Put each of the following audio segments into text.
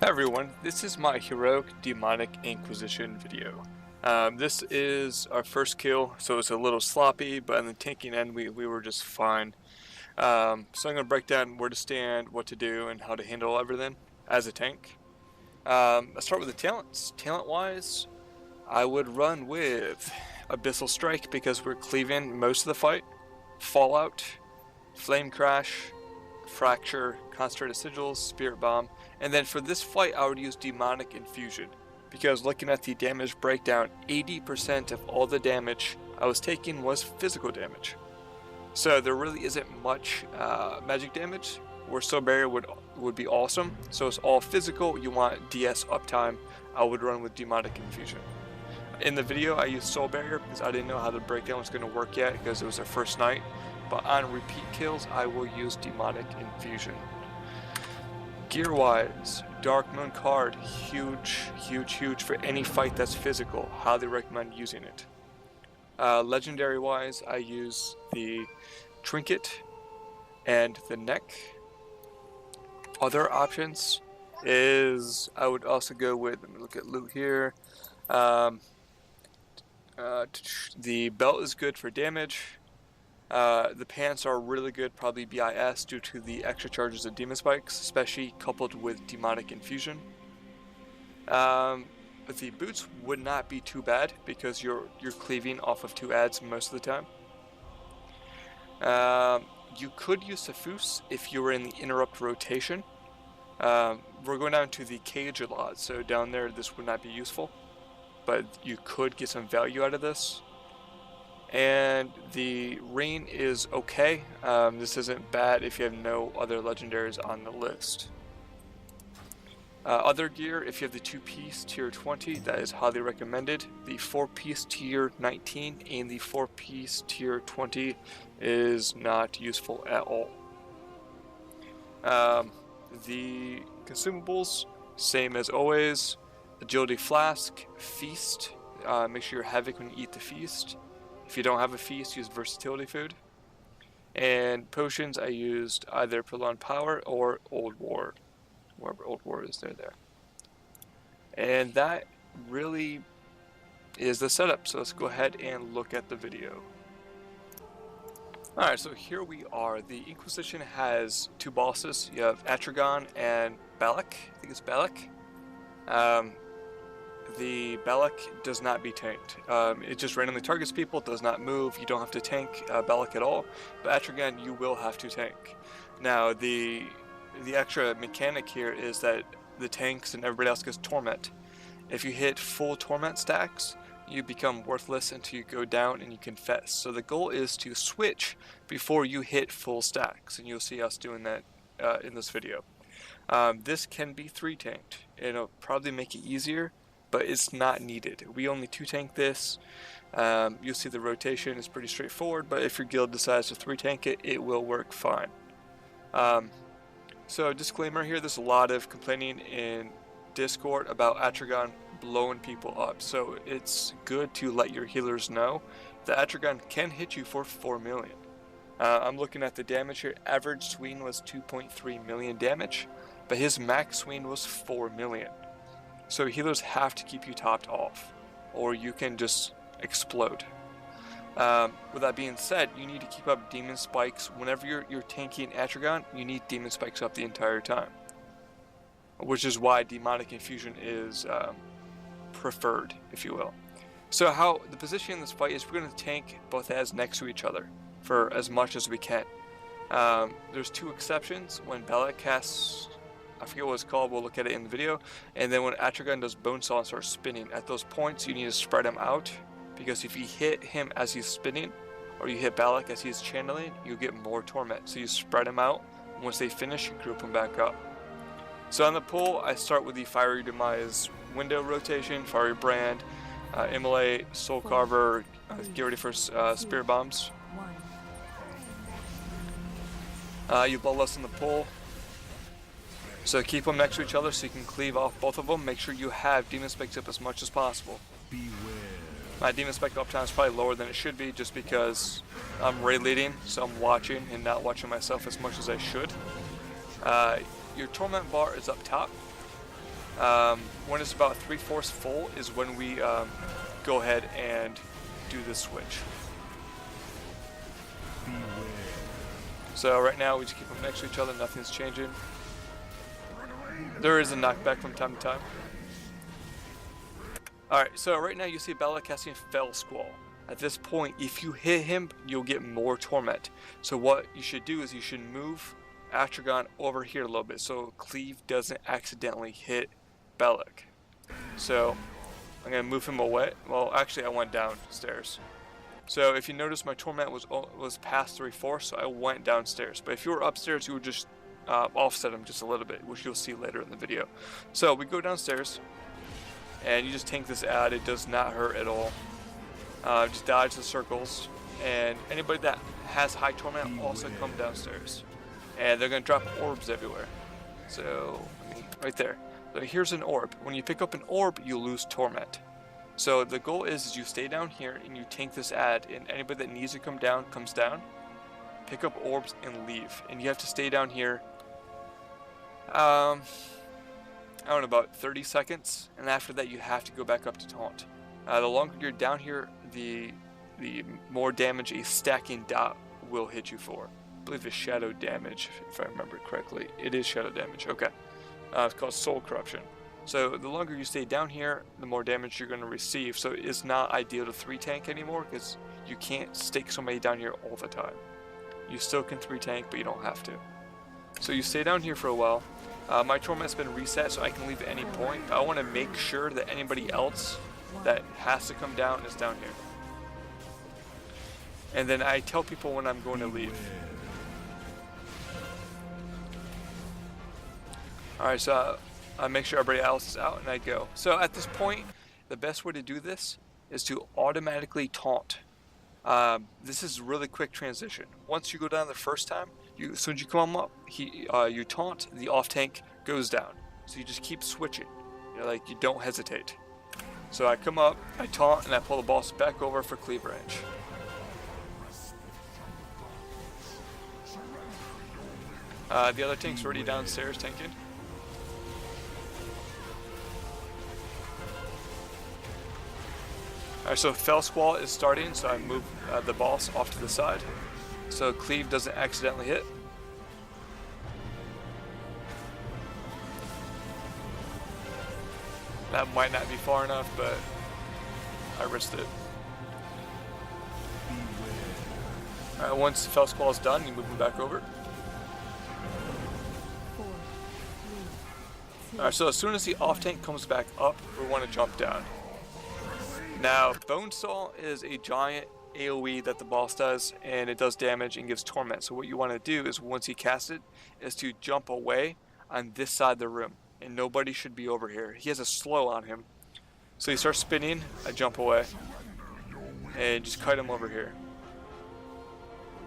Hi everyone, this is my heroic demonic Inquisition video. This is our first kill, so it's a little sloppy, but in the tanking end we were just fine. So I'm going to break down where to stand, what to do, and how to handle everything as a tank. Let's start with the talents. Talent-wise, I would run with Abyssal Strike because we're cleaving most of the fight, Fallout, Flame Crash, Fracture, Concentrated Sigils, Spirit Bomb, and then for this fight I would use Demonic Infusion, because looking at the damage breakdown, 80% of all the damage I was taking was physical damage. So there really isn't much magic damage, where Soul Barrier would be awesome. So it's all physical, you want DS uptime, I would run with Demonic Infusion. In the video I used Soul Barrier because I didn't know how the breakdown was going to work yet because it was our first night. But on repeat kills, I will use Demonic Infusion. Gear-wise, Dark Moon card, huge for any fight that's physical. Highly recommend using it. Legendary-wise, I use the Trinket and the Neck. Other options is I would also go with, let me look at loot here. The belt is good for damage. The pants are really good, probably BIS, due to the extra charges of Demon Spikes, especially coupled with Demonic Infusion. But the boots would not be too bad because you're cleaving off of 2 adds most of the time. You could use Safus if you were in the interrupt rotation. We're going down to the cage a lot, so down there this would not be useful, but you could get some value out of this. And the rain is okay. This isn't bad if you have no other legendaries on the list. Other gear, if you have the 2-piece tier 20, that is highly recommended. The 4-piece tier 19 and the 4-piece tier 20 is not useful at all. The consumables, same as always. Agility Flask, Feast. Make sure you're Havoc when you eat the Feast. If you don't have a feast, use versatility food. And potions, I used either Prolonged Power or Old War. Wherever Old War is, there. And that really is the setup. So let's go ahead and look at the video. Alright, so here we are. The Inquisition has 2 bosses. You have Atragon and Balak. I think it's Balak. The Balak does not be tanked. It just randomly targets people, does not move. You don't have to tank Balak at all. But Atragon, you will have to tank. Now, the extra mechanic here is that the tanks and everybody else gets Torment. If you hit full Torment stacks, you become worthless until you go down and you confess. So the goal is to switch before you hit full stacks, and you'll see us doing that in this video. This can be 3 tanked. It'll probably make it easier, but it's not needed. We only 2 tank this. You'll see the rotation is pretty straightforward, but if your guild decides to 3 tank it, it will work fine. So disclaimer here, there's a lot of complaining in Discord about Atragon blowing people up, so it's good to let your healers know that Atragon can hit you for 4 million. I'm looking at the damage here. Average swing was 2.3 million damage, but his max swing was 4 million. So healers have to keep you topped off, or you can just explode. With that being said, you need to keep up Demon Spikes. Whenever you're tanking Atragon, you need Demon Spikes up the entire time. Which is why Demonic Infusion is preferred, if you will. So how the position in this fight is, we're going to tank both adds next to each other for as much as we can. There's 2 exceptions. When Balak casts, I forget what it's called, we'll look at it in the video. And then when Atragon does Bonesaw and starts spinning, at those points you need to spread him out, because if you hit him as he's spinning, or you hit Balak as he's channeling, you get more Torment. So you spread him out, and once they finish, you group them back up. So on the pull, I start with the Fiery Demise window rotation, Fiery Brand, Immolate, Soul Carver, get ready for Spirit Bombs. You Bloodlust in the pull. So keep them next to each other so you can cleave off both of them. Make sure you have Demon Spikes up as much as possible. My Demon Spike uptime is probably lower than it should be just because I'm raid leading, so I'm watching and not watching myself as much as I should. Your Torment bar is up top. When it's about 3/4 full is when we go ahead and do the switch. So right now we just keep them next to each other, nothing's changing. There is a knockback from time to time. Alright, so right now you see Bella casting Fell Squall. At this point, if you hit him, you'll get more torment. So what you should do is you should move Atragon over here a little bit so Cleave doesn't accidentally hit Bellic. So I'm going to move him away. Well, actually I went downstairs. So if you notice, my torment was past 3/4, so I went downstairs. But if you were upstairs, you would just offset him just a little bit, which you'll see later in the video. So we go downstairs, and you just tank this ad. It does not hurt at all. Just dodge the circles, and anybody that has high torment also come downstairs. And they're going to drop orbs everywhere. So, right there. So here's an orb. When you pick up an orb, you lose torment. So the goal is you stay down here and you tank this ad, and anybody that needs to come down comes down. Pick up orbs and leave. And you have to stay down here, I don't know, about 30 seconds. And after that you have to go back up to taunt. The longer you're down here, the more damage a stacking dot will hit you for. I believe it's shadow damage, if I remember correctly. It is shadow damage, okay. It's called Soul Corruption. So the longer you stay down here, the more damage you're going to receive. So it's not ideal to 3-tank anymore, because you can't stick somebody down here all the time. You still can 3-tank, but you don't have to. So you stay down here for a while. My torment's been reset, so I can leave at any point. But I want to make sure that anybody else that has to come down is down here. And then I tell people when I'm going to leave. Alright, so I make sure everybody else is out and I go. So at this point, the best way to do this is to automatically taunt. This is a really quick transition. Once you go down the first time, as soon as you come up, you taunt, the off tank goes down. So you just keep switching. Like, you don't hesitate. So I come up, I taunt, and I pull the boss back over for cleave range. The other tank's already downstairs tanking. Alright, so Fell Squall is starting, so I move the boss off to the side so Cleave doesn't accidentally hit. That might not be far enough, but I risked it. Alright, once Fell Squall is done, you move him back over. Alright, so as soon as the off tank comes back up, we want to jump down. Now, Bonesaw is a giant AoE that the boss does, and it does damage and gives torment. So what you want to do is, once he casts it, is to jump away on this side of the room. And nobody should be over here. He has a slow on him. So he starts spinning, I jump away, and just kite him over here.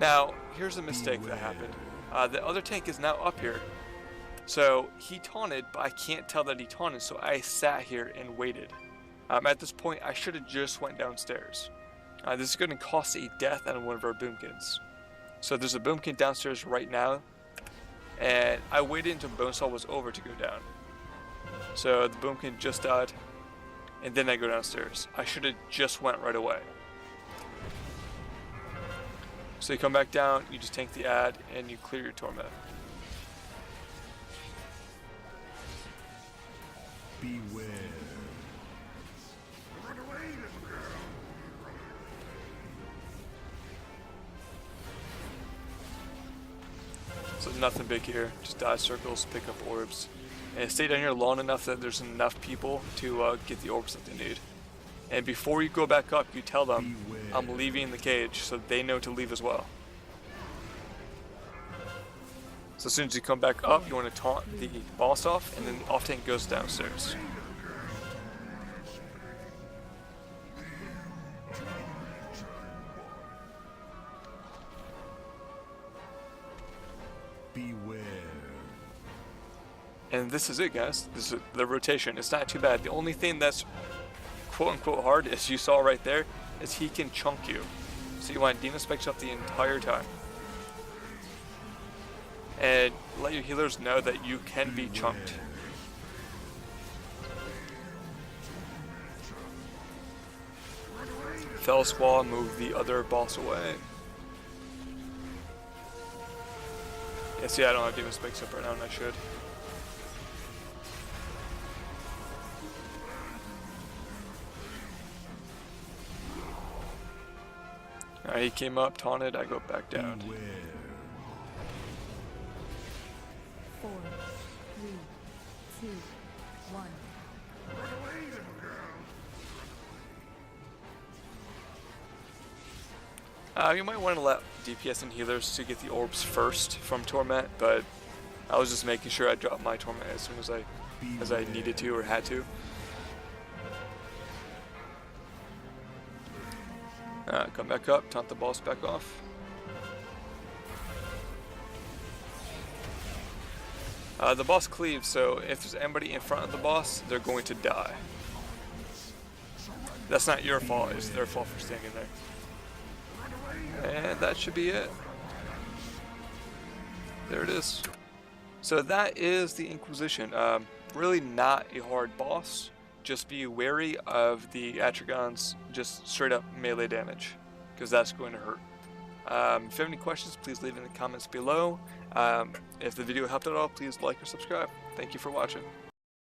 Now, here's a mistake that happened. The other tank is now up here. So he taunted, but I can't tell that he taunted, so I sat here and waited. At this point, I should have just went downstairs. This is going to cost a death on one of our boomkins. So there's a boomkin downstairs right now, and I waited until Bonesaw was over to go down. So the boomkin just died, and then I go downstairs. I should have just went right away. So you come back down, you just tank the ad, and you clear your torment. Beware. So nothing big here, just dodge circles, pick up orbs, and stay down here long enough that there's enough people to get the orbs that they need. And before you go back up, you tell them, I'm leaving the cage, so they know to leave as well. So as soon as you come back up, you want to taunt the boss off, and then the off tank goes downstairs. Beware. And this is it, guys. This is the rotation. It's not too bad. The only thing that's quote-unquote hard, as you saw right there, is he can chunk you. So you want Demon Spikes up the entire time. And let your healers know that you can be chunked. Fell Squall, move the other boss away. Yeah, see, I don't have Demon Spikes up right now, and I should. Alright, he came up, taunted, I go back down. Beware. 4, 3, 2, 1. You might want to let DPS and healers to get the orbs first from Torment, but I was just making sure I dropped my Torment as soon as I needed to or had to. Come back up, taunt the boss back off. The boss cleaves, so if there's anybody in front of the boss, they're going to die. That's not your fault, it's their fault for standing there. And that should be it. There it is. So that is the Inquisition. Really not a hard boss. Just be wary of the Atragon's just straight up melee damage, because that's going to hurt. If you have any questions, please leave in the comments below. If the video helped at all, please like or subscribe. Thank you for watching.